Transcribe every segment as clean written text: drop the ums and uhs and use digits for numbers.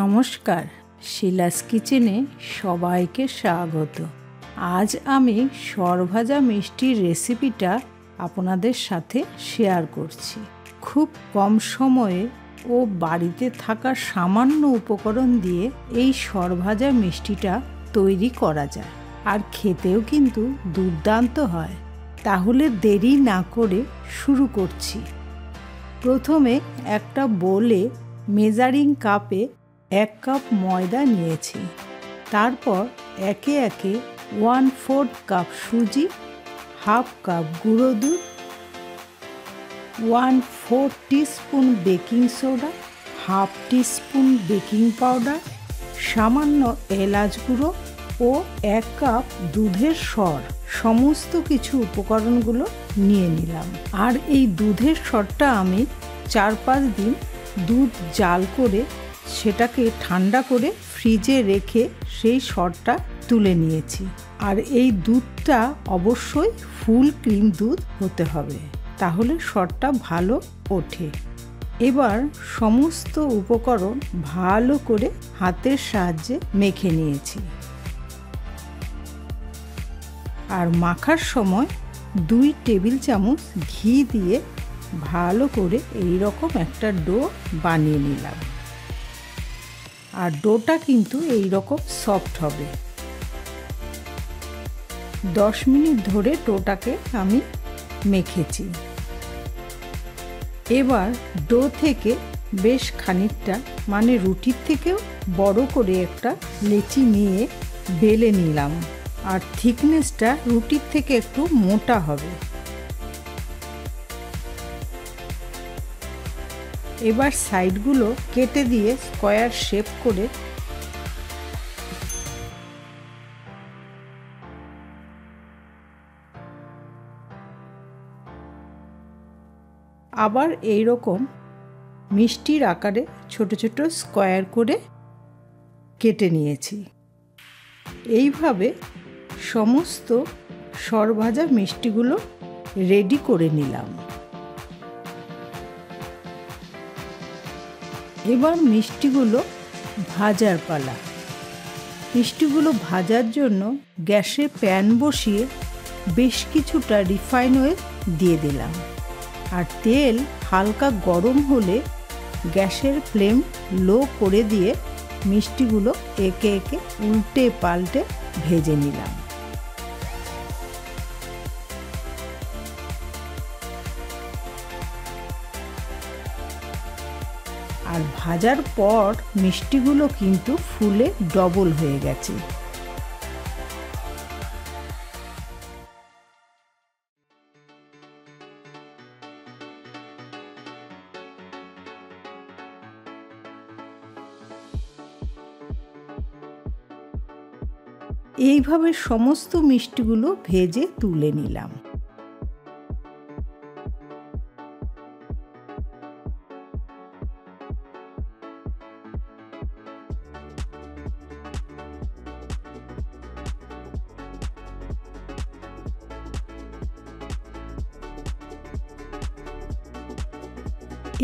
নমস্কার, শিলাস কিচেনে সবাইকে স্বাগত। আজ আমি সরভাজা মিষ্টির রেসিপিটা আপনাদের সাথে শেয়ার করছি। খুব কম সময়ে ও বাড়িতে থাকা সামান্য উপকরণ দিয়ে এই সরভাজা মিষ্টিটা তৈরি করা যায়, আর খেতেও কিন্তু দুর্দান্ত হয়। তাহলে দেরি না করে শুরু করছি। প্রথমে একটা বোলে মেজারিং কাপে 1 কাপ ময়দা নিয়েছি। তারপর একে একে 1/4 কাপ সুজি, 1/2 কাপ গুঁড়ো দুধ, 1/4 teaspoon baking soda, 1/2 teaspoon baking powder, সামান্য এলাচ গুঁড়ো ও 1 কাপ দুধের সর, সমস্ত কিছু উপকরণগুলো নিয়ে নিলাম। আর এই দুধের সরটা আমি 4-5 দিন দুধ জাল করে সেটাকে ঠান্ডা করে ফ্রিজে রেখে সেই সরটা তুলে নিয়েছি। আর এই দুধটা অবশ্যই ফুল ক্রিম দুধ হতে হবে, তাহলে সরটা ভালো ওঠে। এবার সমস্ত উপকরণ ভালো করে হাতের সাহায্যে মেখে নিয়েছি। আর মাখার সময় 2 টেবিল চামচ ঘি দিয়ে ভালো করে এই রকম একটা ডো বানিয়ে নিলাম। আর ডোটা কিন্তু এই রকম সফট হবে। 10 মিনিট ধরে ডোটাকে আমি মেখেছি। এবার ডো থেকে বেশ খানিকটা, মানে রুটির থেকেও বড় করে একটা লেচি নিয়ে বেলে নিলাম। আর থিকনেসটা রুটির থেকে একটু মোটা হবে। এবার সাইডগুলো কেটে দিয়ে স্কয়ার শেপ করে আবার এই রকম মিষ্টির আকারে ছোট ছোট স্কয়ার করে কেটে নিয়েছি। এইভাবে সমস্ত সরভাজা মিষ্টিগুলো রেডি করে নিলাম। এবার মিষ্টিগুলো ভাজার পালা। মিষ্টিগুলো ভাজার জন্য গ্যাসে প্যান বসিয়ে বেশ কিছুটা রিফাইন অয়েল দিয়ে দিলাম। আর তেল হালকা গরম হলে গ্যাসের ফ্লেম লো করে দিয়ে মিষ্টিগুলো একে একে উল্টে পাল্টে ভেজে নিলাম। আর ভাজার পর মিষ্টিগুলো কিন্তু ফুলে ডবল হয়ে গেছে। এইভাবে সমস্ত মিষ্টিগুলো ভেজে তুলে নিলাম।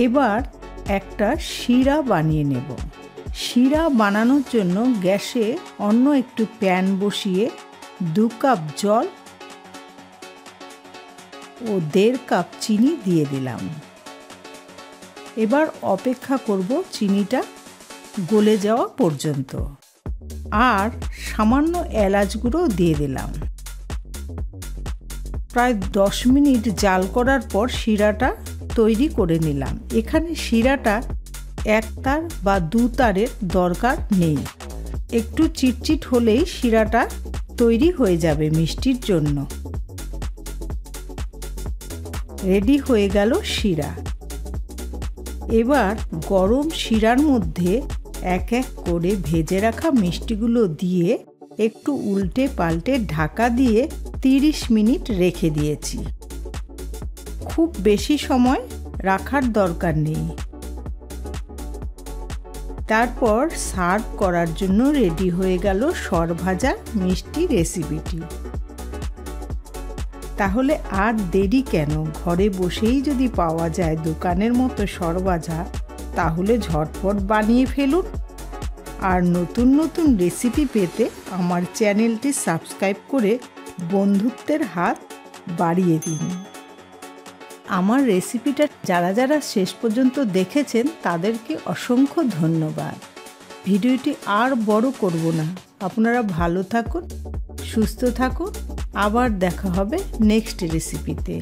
এবার একটা শিরা বানিয়ে নেব। শিরা বানানোর জন্য গ্যাসে অন্য একটু প্যান বসিয়ে 2 কাপ জল ও 1.5 কাপ চিনি দিয়ে দিলাম। এবার অপেক্ষা করব চিনিটা গলে যাওয়া পর্যন্ত। আর সামান্য এলাচ গুঁড়ো দিয়ে দিলাম। প্রায় 10 মিনিট জাল করার পর শিরাটা তৈরি করে নিলাম। এখানে শিরাটা 1 তার বা 2 তারের দরকার নেই। একটু চিটচিট হলেই শিরাটা তৈরি হয়ে যাবে মিষ্টির জন্য। রেডি হয়ে গেল শিরা। এবার গরম শিরার মধ্যে এক এক করে ভেজে রাখা মিষ্টিগুলো দিয়ে একটু উল্টে পাল্টে ঢাকা দিয়ে 30 মিনিট রেখে দিয়েছি। খুব বেশি সময় রাখার দরকার নেই। তারপর সার্ভ করার জন্য রেডি হয়ে গেল সরভাজা মিষ্টি রেসিপিটি। তাহলে আর দেরি কেন? ঘরে বসেই যদি পাওয়া যায় দোকানের মতো সরভাজা, তাহলে ঝটপট বানিয়ে ফেলুন। আর নতুন নতুন রেসিপি পেতে আমার চ্যানেলটি সাবস্ক্রাইব করে বন্ধুত্বের হাত বাড়িয়ে দিন। আমার রেসিপিটা যারা যারা শেষ পর্যন্ত দেখেছেন তাদেরকে অসংখ্য ধন্যবাদ। ভিডিওটি আর বড় করব না। আপনারা ভালো থাকুন, সুস্থ থাকুন। আবার দেখা হবে নেক্সট রেসিপিতে।